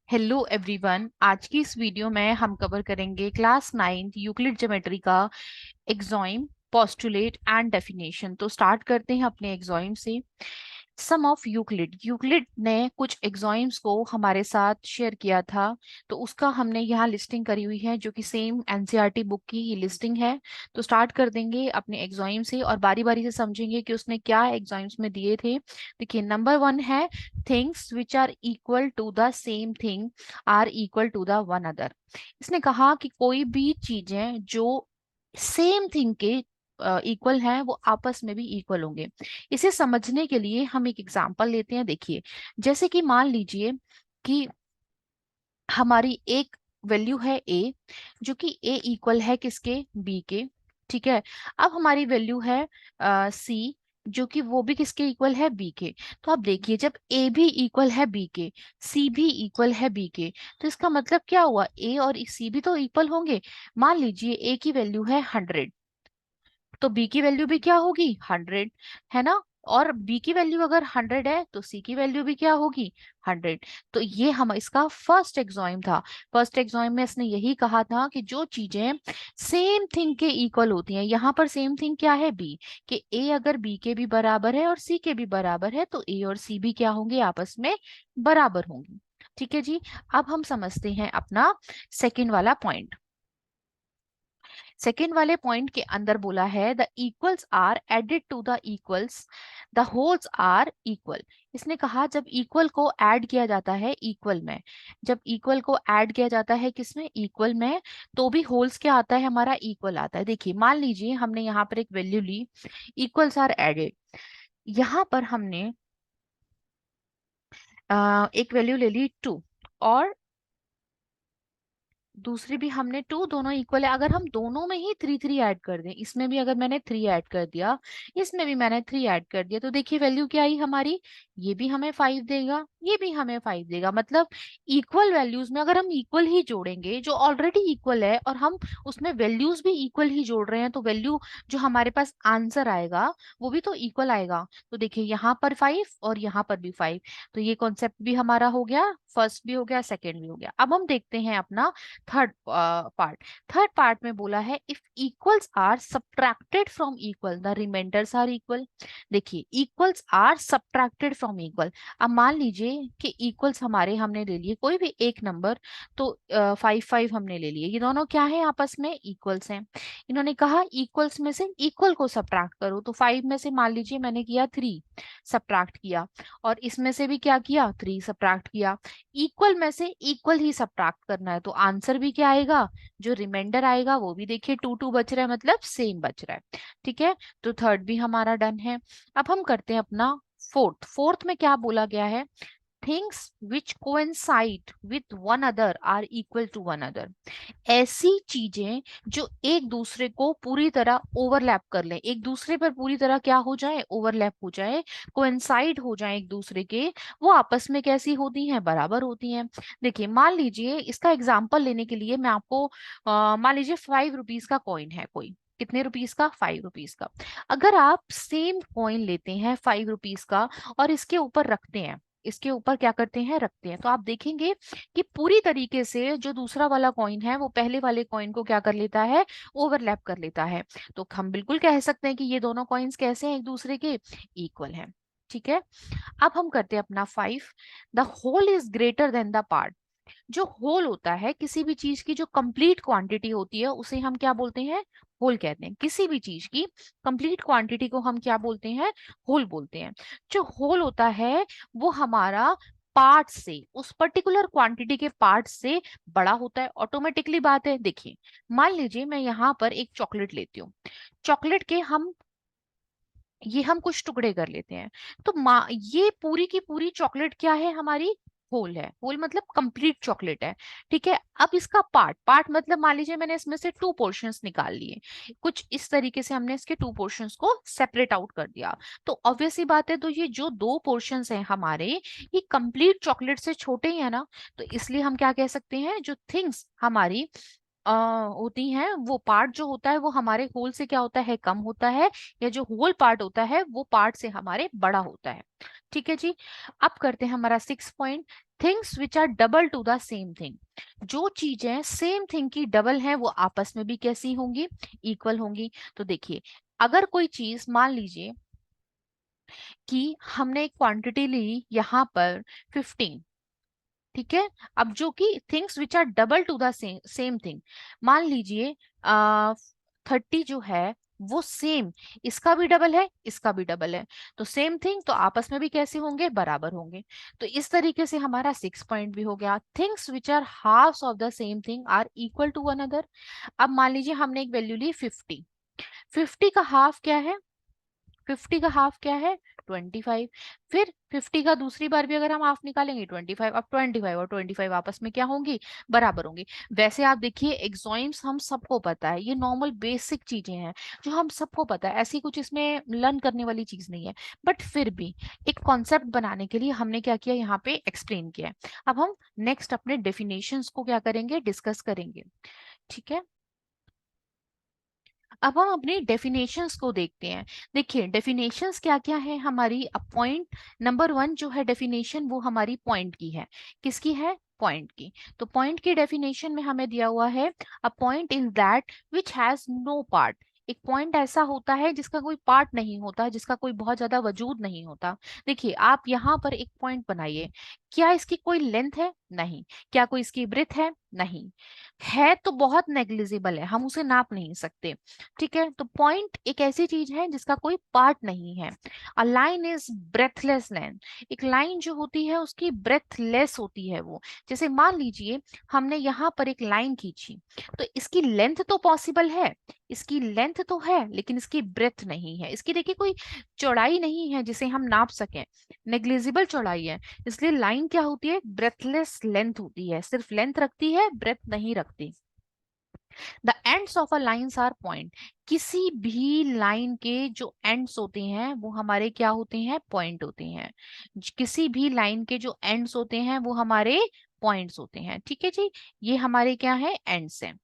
Hello everyone. आज की इस वीडियो में हम कवर करेंगे क्लास 9 यूक्लिड ज्योमेट्री का एक्सोइम, पोस्टुलेट एंड डेफिनेशन। तो स्टार्ट करते हैं अपने एक्सोइम से। सम ऑफ यूक्लिड, यूक्लिड ने कुछ एक्सोइम्स को हमारे साथ शेयर किया था, तो उसका हमने यहाँ लिस्टिंग करी हुई है जो कि सेम एनसीईआरटी बुक की ही लिस्टिंग है। तो स्टार्ट कर देंगे अपने एक्सोइम से और बारी बारी से समझेंगे कि उसने क्या एक्सोइम्स में दिए थे। देखिए, नंबर 1 है things which are equal to the same thing are equal to the one other. इसने कहा कि कोई भी चीजें जो सेम थिंग के इक्वल हैं वो आपस में भी इक्वल होंगे। इसे समझने के लिए हम एक एग्जांपल लेते हैं। देखिए, जैसे कि मान लीजिए कि हमारी एक वैल्यू है ए, जो कि ए इक्वल है किसके, बी के। ठीक है। अब हमारी वैल्यू है सी, जो कि वो भी किसके इक्वल है, बी के। तो अब देखिए, जब ए भी इक्वल है बी के, सी भी इक्वल है बी के, तो इसका मतलब क्या हुआ, ए और सी भी तो इक्वल होंगे। मान लीजिए ए की वैल्यू है 100, तो बी की वैल्यू भी क्या होगी, 100, है ना। और बी की वैल्यू अगर 100 है तो सी की वैल्यू भी क्या होगी, 100। तो ये हम इसका फर्स्ट एक्सोइम था। फर्स्ट एक्सोइम में इसने यही कहा था कि जो चीजें सेम थिंग के इक्वल होती हैं, यहाँ पर सेम थिंग क्या है, बी, कि ए अगर बी के भी बराबर है और सी के भी बराबर है तो ए और सी भी क्या होंगे, आपस में बराबर होंगे। ठीक है जी। अब हम समझते हैं अपना सेकेंड वाला पॉइंट। सेकेंड वाले पॉइंट के अंदर बोला है the equals are added to the equals, the wholes are equal. इसने कहा जब इक्वल को ऐड किया जाता है इक्वल में, जब इक्वल को ऐड किया जाता है किसमें, इक्वल में, तो भी होल्स क्या आता है, हमारा इक्वल आता है। देखिए, मान लीजिए हमने यहाँ पर एक वैल्यू ली, इक्वल्स आर एडेड। यहाँ पर हमने एक वैल्यू ले ली 2, और दूसरी भी हमने 2, दोनों इक्वल है। अगर हम दोनों में ही 3 3 ऐड कर दें, इसमें भी अगर मैंने 3 ऐड कर दिया, इसमें भी मैंने 3 ऐड कर दिया, तो देखिए वैल्यू क्या आई हमारी, ये भी हमें 5 देगा, ये भी हमें 5 देगा। मतलब इक्वल वैल्यूज में अगर हम इक्वल ही जोड़ेंगे, जो ऑलरेडी इक्वल है, और हम उसमें वैल्यूज भी इक्वल ही जोड़ रहे हैं, तो वैल्यू जो हमारे पास आंसर आएगा वो भी तो इक्वल आएगा। तो देखिए, यहाँ पर 5 और यहाँ पर भी 5। तो ये कॉन्सेप्ट भी हमारा हो गया, फर्स्ट भी हो गया, सेकेंड भी हो गया। अब हम देखते हैं अपना थर्ड पार्ट। थर्ड पार्ट में बोला है if equals are subtracted from equal the remainders are equal. देखिए, equals are subtracted from equal. अब मान लीजिए कि इक्वल्स हमारे हमने ले लिए कोई भी एक नंबर, तो 5 5 हमने ले लिए, ये दोनों क्या है, आपस में इक्वल्स हैं। इन्होंने कहा इक्वल्स में से इक्वल को सब्ट्रैक्ट करो, तो 5 में से मान लीजिए मैंने किया 3 सब्ट्रैक्ट किया, और इसमें से भी क्या किया, 3 सब्ट्रैक्ट किया। इक्वल में से इक्वल ही सब्ट्रैक्ट करना है, तो आंसर भी क्या आएगा, जो रिमाइंडर आएगा वो भी देखिए 2 2 बच रहा है, मतलब सेम बच रहा है। ठीक है। तो थर्ड भी हमारा डन है। अब हम करते हैं अपना फोर्थ। फोर्थ में क्या बोला गया है, things which coincide with one other are equal to one other. ऐसी चीजें जो एक दूसरे को पूरी तरह ओवरलैप कर लें, एक दूसरे पर पूरी तरह क्या हो जाए, ओवरलैप हो जाए, कोइंसाइड हो जाए एक दूसरे के, वो आपस में कैसी होती हैं, बराबर होती हैं। देखिए, मान लीजिए इसका एग्जांपल लेने के लिए मैं आपको मान लीजिए 5 रुपीज का कॉइन है कोई, कितने रुपीस का, 5 रुपीज का। अगर आप सेम कॉइन लेते हैं 5 रुपीज का और इसके ऊपर रखते हैं, इसके ऊपर क्या करते हैं, रखते हैं, तो आप देखेंगे कि पूरी तरीके से जो दूसरा वाला कॉइन है वो पहले वाले कॉइन को क्या कर लेता है, ओवरलैप कर लेता है। तो हम बिल्कुल कह सकते हैं कि ये दोनों कॉइन्स कैसे हैं, एक दूसरे के इक्वल हैं। ठीक है। अब हम करते हैं अपना 5। The whole is greater than the part. जो होल होता है किसी भी चीज की, जो कंप्लीट क्वांटिटी होती है उसे हम क्या बोलते हैं, होल कहते हैं। किसी भी चीज की कंप्लीट क्वांटिटी को हम क्या बोलते हैं, होल बोलते हैं। जो होल होता है वो हमारा पार्ट से, उस पर्टिकुलर क्वांटिटी के पार्ट से बड़ा होता है, ऑटोमेटिकली बात है। देखिए, मान लीजिए मैं यहाँ पर एक चॉकलेट लेती हूँ, चॉकलेट के हम कुछ टुकड़े कर लेते हैं, तो ये पूरी की पूरी चॉकलेट क्या है, हमारी होल है। होल मतलब कंप्लीट चॉकलेट है। ठीक है। अब इसका पार्ट, पार्ट मतलब मान लीजिए मैंने इसमें से 2 पोर्शंस निकाल लिए, कुछ इस तरीके से हमने इसके 2 पोर्शंस को सेपरेट आउट कर दिया। तो ऑब्वियस सी बात है, तो ये जो 2 पोर्शंस हैं हमारे, ये कंप्लीट चॉकलेट से छोटे ही है ना। तो इसलिए हम क्या कह सकते हैं, जो थिंग्स हमारी होती हैं, वो पार्ट जो होता है वो हमारे होल से क्या होता है, कम होता है, या जो होल पार्ट होता है वो पार्ट से हमारे बड़ा होता है। ठीक है जी। अब करते हैं हमारा 6 point. Things which are double to the same thing, जो चीजें सेम थिंग की डबल हैं वो आपस में भी कैसी होंगी, इक्वल होंगी। तो देखिए, अगर कोई चीज मान लीजिए कि हमने एक क्वांटिटी ली यहाँ पर 15, ठीक है। अब जो कि things which are double to the same thing, मान लीजिए 30 जो है वो सेम, इसका भी डबल है, इसका भी डबल है, तो सेम थिंग तो आपस में भी कैसे होंगे, बराबर होंगे। तो इस तरीके से हमारा 6 पॉइंट भी हो गया। Things which are halfs of the same thing are equal to one other. अब मान लीजिए हमने एक वैल्यू ली 50, 50 का हाफ क्या है, 50 का हाफ क्या है, 25। फिर 50 का दूसरी बार भी अगर हम हाफ निकालेंगे 25। अब 25 और 25 आपस में क्या होंगी, बराबर होंगी। वैसे आप देखिए एक्सॉइम्स हम सबको पता है, ये नॉर्मल बेसिक चीजें हैं जो हम सबको पता है, ऐसी कुछ इसमें लर्न करने वाली चीज नहीं है। बट फिर भी एक कॉन्सेप्ट बनाने के लिए हमने क्या किया, यहाँ पे एक्सप्लेन किया है। अब हम नेक्स्ट अपने डेफिनेशंस को क्या करेंगे, डिस्कस करेंगे, ठीक है। अब हम अपनी डेफिनेशंस को देखते हैं। देखिए डेफिनेशंस क्या क्या है हमारी। पॉइंट नंबर 1 जो है डेफिनेशन, वो हमारी पॉइंट की है। किसकी है, पॉइंट की। तो पॉइंट की डेफिनेशन में हमें दिया हुआ है, a point is that which has no part. एक पॉइंट ऐसा होता है जिसका कोई पार्ट नहीं होता, जिसका कोई बहुत ज्यादा वजूद नहीं होता। देखिए आप यहाँ पर एक पॉइंट बनाइए, क्या इसकी कोई लेंथ है, नहीं। क्या कोई इसकी ब्रेथ है, नहीं। है तो बहुत नेग्लिजिबल है, हम उसे नाप नहीं सकते, ठीक है। तो पॉइंट एक ऐसी चीज है जिसका कोई पार्ट नहीं है। A line is breathless line, एक लाइन जो होती है उसकी ब्रेथलेस होती है वो। जैसे मान लीजिए हमने यहाँ पर एक लाइन खींची, तो इसकी लेंथ तो पॉसिबल है, इसकी लेंथ तो है, लेकिन इसकी ब्रेथ नहीं है। इसकी देखिए कोई चौड़ाई नहीं है जिसे हम नाप सकें, नेग्लिजिबल चौड़ाई है। इसलिए लाइन क्या होती है, ब्रेथलेस लेंथ होती है, सिर्फ लेंथ रखती है, ब्रेथ नहीं रखती। The ends of a lines are point, किसी भी लाइन के जो एंड्स होते हैं वो हमारे क्या होते हैं, पॉइंट होते हैं। किसी भी लाइन के जो एंड्स होते हैं वो हमारे पॉइंट्स होते हैं, ठीक है जी। ये हमारे क्या है, एंड्स हैं।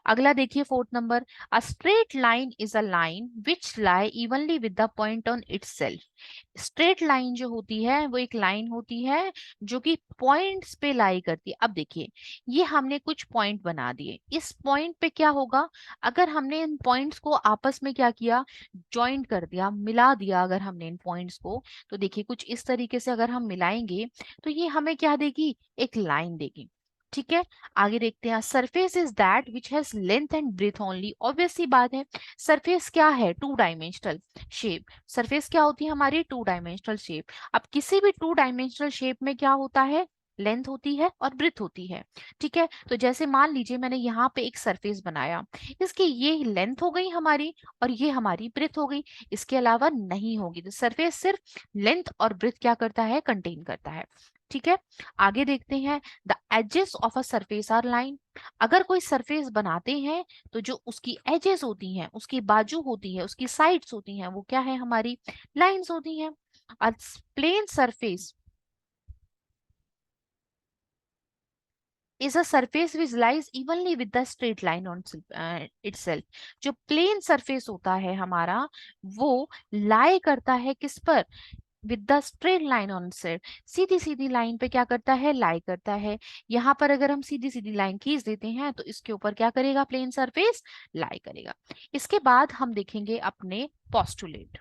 अगला देखिए 4th number, a straight line is a line which lie evenly with the point on itself. Straight line जो होती है वो एक लाइन होती है जो कि पॉइंट्स पे लाई करती है। अब देखिए ये हमने कुछ पॉइंट बना दिए, इस पॉइंट पे क्या होगा, अगर हमने इन पॉइंट्स को आपस में क्या किया, ज्वाइंट कर दिया, मिला दिया अगर हमने इन पॉइंट्स को, तो देखिए कुछ इस तरीके से अगर हम मिलाएंगे तो ये हमें क्या देगी, एक लाइन देगी, ठीक है। आगे देखते हैं, surface is that which has length and breadth only. Obvious सी बात है, सरफेस क्या है, टू डायमेंशनल शेप। सरफेस क्या होती है हमारी, टू डायमेंशनल शेप। अब किसी भी टू डायमेंशनल शेप में क्या होता है, लेंथ होती है और ब्रेथ होती है, ठीक है। तो जैसे मान लीजिए मैंने यहाँ पे एक सरफेस बनाया, इसकी ये लेंथ हो गई हमारी और ये हमारी ब्रेथ हो गई, इसके अलावा नहीं होगी। तो सरफेस सिर्फ लेंथ और ब्रेथ क्या करता है, कंटेन करता है, ठीक है। आगे देखते हैं, the edges of a surface are line. अगर कोई सरफेस बनाते हैं तो जो उसकी एजेस होती हैं, उसकी बाजू होती है, उसकी साइड्स होती हैं, वो क्या है, हमारी लाइंस होती हैं। A plane surface is a surface which lies evenly with the straight line on itself। जो प्लेन सरफेस होता है हमारा, वो लाई करता है किस पर, with the straight line on set, Sidhi Sidhi line पे क्या करता है, लाई करता है। यहाँ पर अगर हम सीधी सीधी लाइन खींच देते हैं तो इसके ऊपर क्या करेगा, प्लेन सरफेस लाई करेगा। इसके बाद हम देखेंगे अपने पोस्टुलेट।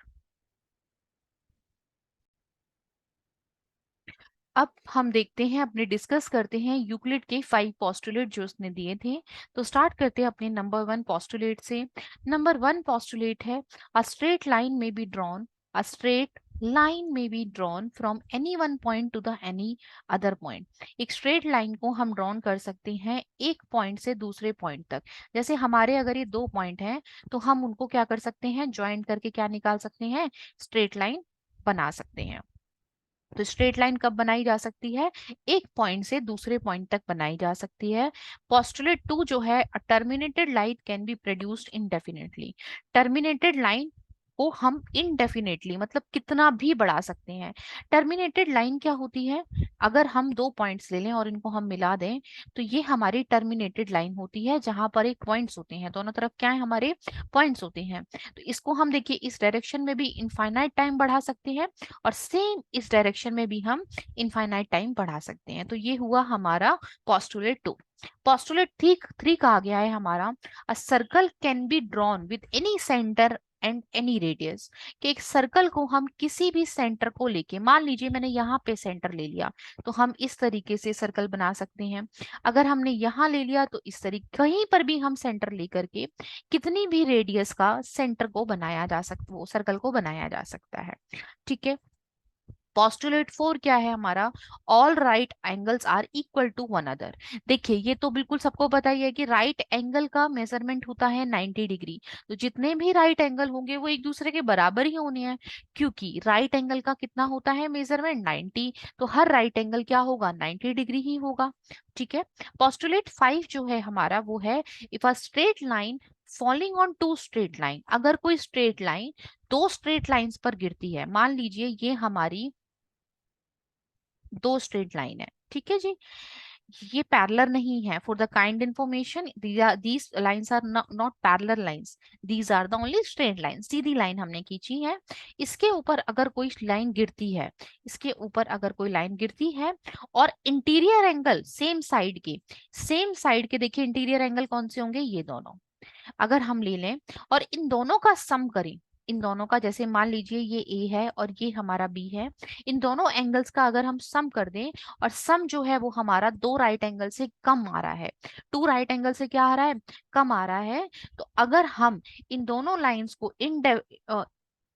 अब हम देखते हैं, अपने डिस्कस करते हैं यूक्लिड के 5 पोस्टुलेट जो उसने दिए थे। तो स्टार्ट करते हैं अपने नंबर 1 पोस्टुलेट से। नंबर 1 पोस्टुलेट है, a straight line may be drawn, a straight line may be drawn from any one point to the any other point. एक स्ट्रेट लाइन को हम ड्रॉन कर सकते हैं एक पॉइंट से दूसरे पॉइंट तक। जैसे हमारे अगर ये 2 पॉइंट हैं तो हम उनको क्या कर सकते हैं, ज्वाइंट करके क्या निकाल सकते हैं, स्ट्रेट लाइन बना सकते हैं। तो स्ट्रेट लाइन कब बनाई जा सकती है, एक पॉइंट से दूसरे पॉइंट तक बनाई जा सकती है। पोस्टुलेट 2 जो है, terminated line can be produced indefinitely. Terminated line को हम इनडेफिनेटली मतलब कितना भी बढ़ा सकते हैं। टर्मिनेटेड लाइन क्या होती है, अगर हम दो पॉइंट्स ले लें और इनको हम मिला दें तो ये हमारी टर्मिनेटेड लाइन होती है, जहां पर एक पॉइंट्स होते हैं, दोनों तरफ क्या है हमारे पॉइंट्स होते हैं। तो इसको हम देखिए इस डायरेक्शन में भी इनफाइनाइट टाइम बढ़ा सकते हैं और सेम इस डायरेक्शन में भी हम इनफाइनाइट टाइम बढ़ा सकते हैं। तो ये हुआ हमारा पोस्टुलेट 2। पोस्टुलेट थ्री कहा गया है हमारा, a circle can be drawn with any centre and any radius, कि एक सर्कल को हम किसी भी सेंटर को लेके, मान लीजिए मैंने यहाँ पे सेंटर ले लिया तो हम इस तरीके से सर्कल बना सकते हैं। अगर हमने यहाँ ले लिया तो इस तरीके, कहीं पर भी हम सेंटर लेकर के कितनी भी रेडियस का सेंटर को बनाया जा सकता, वो सर्कल को बनाया जा सकता है। ठीक है। पोस्टुलेट 4 क्या है हमारा, all right angles are equal to one other. देखिए ये तो बिल्कुल सबको पता ही है कि राइट एंगल का मेजरमेंट होता है 90 डिग्री। तो जितने भी राइट एंगल होंगे वो एक दूसरे के बराबर ही होने हैं, क्योंकि राइट एंगल का कितना होता है मेजरमेंट 90, तो हर राइट एंगल क्या होगा 90 डिग्री ही होगा। ठीक है। पोस्टुलेट 5 जो है हमारा वो है, if a straight line falling on two straight line, अगर कोई स्ट्रेट लाइन दो स्ट्रेट लाइंस पर गिरती है, मान लीजिए ये हमारी दो स्ट्रेट लाइन है, ठीक है जी, ये पैरेलल नहीं है। For the kind information, these lines are not parallel lines, these are the only straight line, सीधी लाइन हमने खींची है। इसके ऊपर अगर कोई लाइन गिरती है, इसके ऊपर अगर कोई लाइन गिरती है और इंटीरियर एंगल सेम साइड के देखिए इंटीरियर एंगल कौन से होंगे, ये दोनों अगर हम ले लें और इन दोनों का सम करें, इन दोनों का, जैसे मान लीजिए ये ए है और ये हमारा बी है, इन दोनों एंगल्स का अगर हम सम कर दें और सम जो है वो हमारा दो राइट एंगल से कम आ रहा है, टू राइट एंगल से क्या आ रहा है, कम आ रहा है, तो अगर हम इन दोनों लाइंस को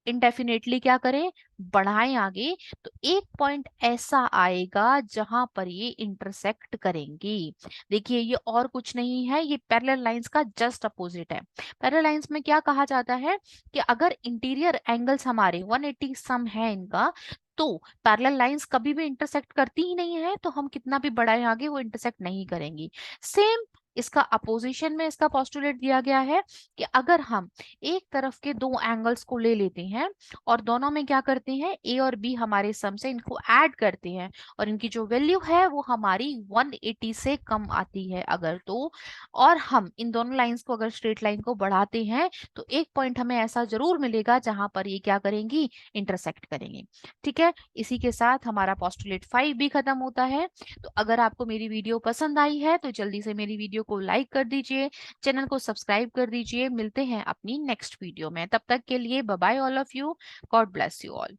इंडेफिनेटली क्या करें, बढ़ाएं आगे, तो एक पॉइंट ऐसा आएगा जहां पर ये इंटरसेक्ट करेंगी। देखिए ये और कुछ नहीं है, ये पैरेलल लाइंस का जस्ट अपोजिट है। पैरेलल लाइंस में क्या कहा जाता है कि अगर इंटीरियर एंगल्स हमारे 180 सम है इनका, तो पैरेलल लाइंस कभी भी इंटरसेक्ट करती ही नहीं है, तो हम कितना भी बढ़ाएं आगे वो इंटरसेक्ट नहीं करेंगी। सेम इसका अपोजिशन में इसका पोस्टुलेट दिया गया है कि अगर हम एक तरफ के दो एंगल्स को ले लेते हैं और दोनों में क्या करते हैं, ए और बी हमारे सम से इनको ऐड करते हैं और इनकी जो वैल्यू है वो हमारी 180 से कम आती है अगर, तो और हम इन दोनों लाइंस को अगर स्ट्रेट लाइन को बढ़ाते हैं तो एक पॉइंट हमें ऐसा जरूर मिलेगा जहां पर ये क्या करेंगी, इंटरसेक्ट करेंगे। ठीक है। इसी के साथ हमारा पोस्टुलेट 5 भी खत्म होता है। तो अगर आपको मेरी वीडियो पसंद आई है तो जल्दी से मेरी वीडियो को लाइक कर दीजिए, चैनल को सब्सक्राइब कर दीजिए। मिलते हैं अपनी नेक्स्ट वीडियो में, तब तक के लिए bye bye all of you, God bless you all.